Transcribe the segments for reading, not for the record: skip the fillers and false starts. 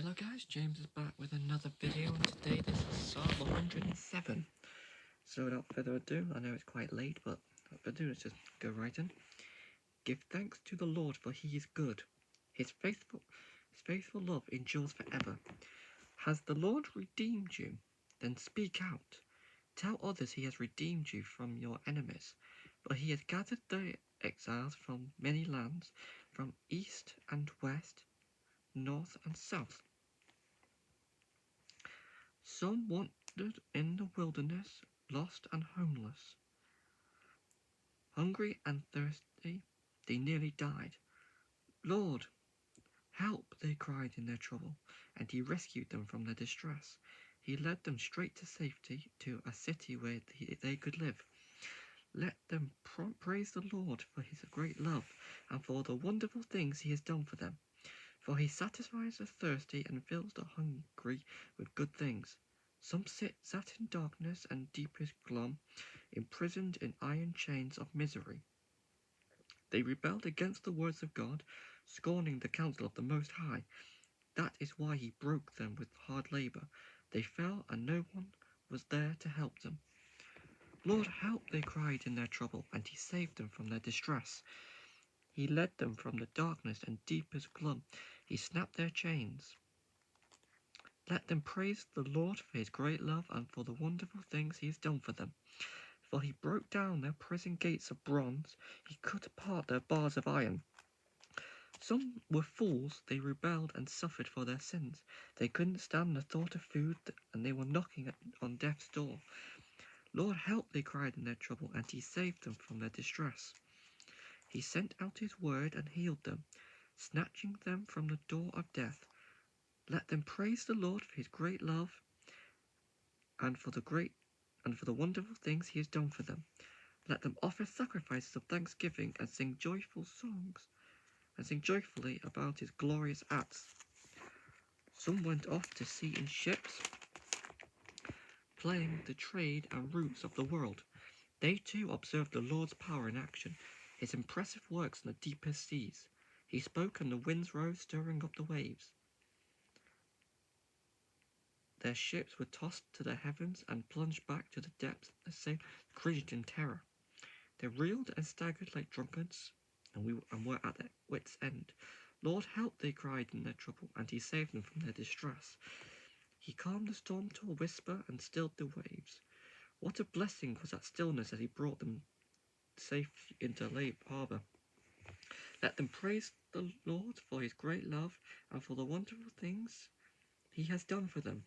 Hello guys, James is back with another video, and today this is Psalm 107. So without further ado, I know it's quite late, but without further ado, let's just go right in. Give thanks to the Lord, for he is good. His faithful love endures forever. Has the Lord redeemed you? Then speak out. Tell others he has redeemed you from your enemies, for he has gathered the exiles from many lands, from east and west, north and south. Some wandered in the wilderness, lost and homeless. Hungry and thirsty, they nearly died. Lord, help, they cried in their trouble, and he rescued them from their distress. He led them straight to safety, to a city where they could live. Let them praise the Lord for his great love, and for the wonderful things he has done for them. For he satisfies the thirsty and fills the hungry with good things. Some sat in darkness and deepest gloom, imprisoned in iron chains of misery. They rebelled against the words of God, scorning the counsel of the Most High. That is why he broke them with hard labor. They fell, and no one was there to help them. Lord, help, they cried in their trouble, and he saved them from their distress. He led them from the darkness and deepest gloom. He snapped their chains. Let them praise the Lord for his great love and for the wonderful things he has done for them. For he broke down their prison gates of bronze, he cut apart their bars of iron. Some were fools, they rebelled and suffered for their sins. They couldn't stand the thought of food, and they were knocking on death's door. Lord, help, they cried in their trouble, and he saved them from their distress. He sent out his word and healed them, snatching them from the door of death. Let them praise the Lord for his great love and for the wonderful things he has done for them. Let them offer sacrifices of thanksgiving and sing joyfully about his glorious acts. Some went off to sea in ships, playing the trade and routes of the world. They too observed the Lord's power in action, his impressive works in the deepest seas. He spoke and the winds rose, stirring up the waves. Their ships were tossed to the heavens and plunged back to the depths. The sailors cringed in terror. They reeled and staggered like drunkards, and were at their wits' end. Lord, help, they cried in their trouble, and he saved them from their distress. He calmed the storm to a whisper and stilled the waves. What a blessing was that stillness as he brought them safe into Lake Harbor. Let them praise the Lord for his great love and for the wonderful things he has done for them.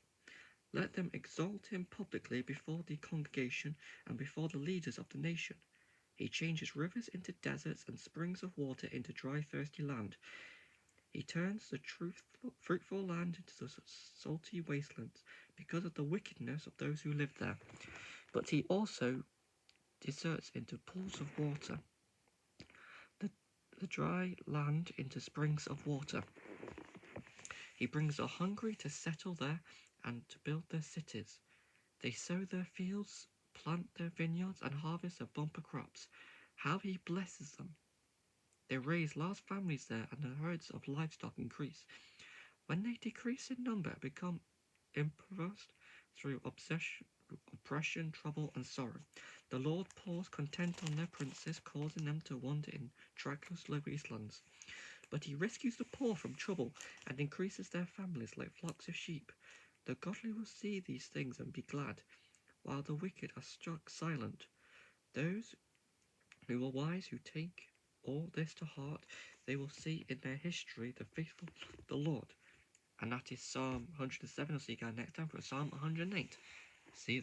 Let them exalt him publicly before the congregation and before the leaders of the nation. He changes rivers into deserts and springs of water into dry, thirsty land. He turns the fruitful land into the salty wastelands because of the wickedness of those who live there. But he also deserts into pools of water, the dry land into springs of water. He brings the hungry to settle there and to build their cities. They sow their fields, plant their vineyards, and harvest their bumper crops. How he blesses them! They raise large families there, and the herds of livestock increase. When they decrease in number, become impoverished through oppression, trouble, and sorrow. The Lord pours content on their princes, causing them to wander in trackless wastelands. But he rescues the poor from trouble and increases their families like flocks of sheep. The godly will see these things and be glad, while the wicked are struck silent. Those who are wise, who take all this to heart, they will see in their history the faithful of the Lord. And that is Psalm 107. I'll see you guys next time for Psalm 108. See you.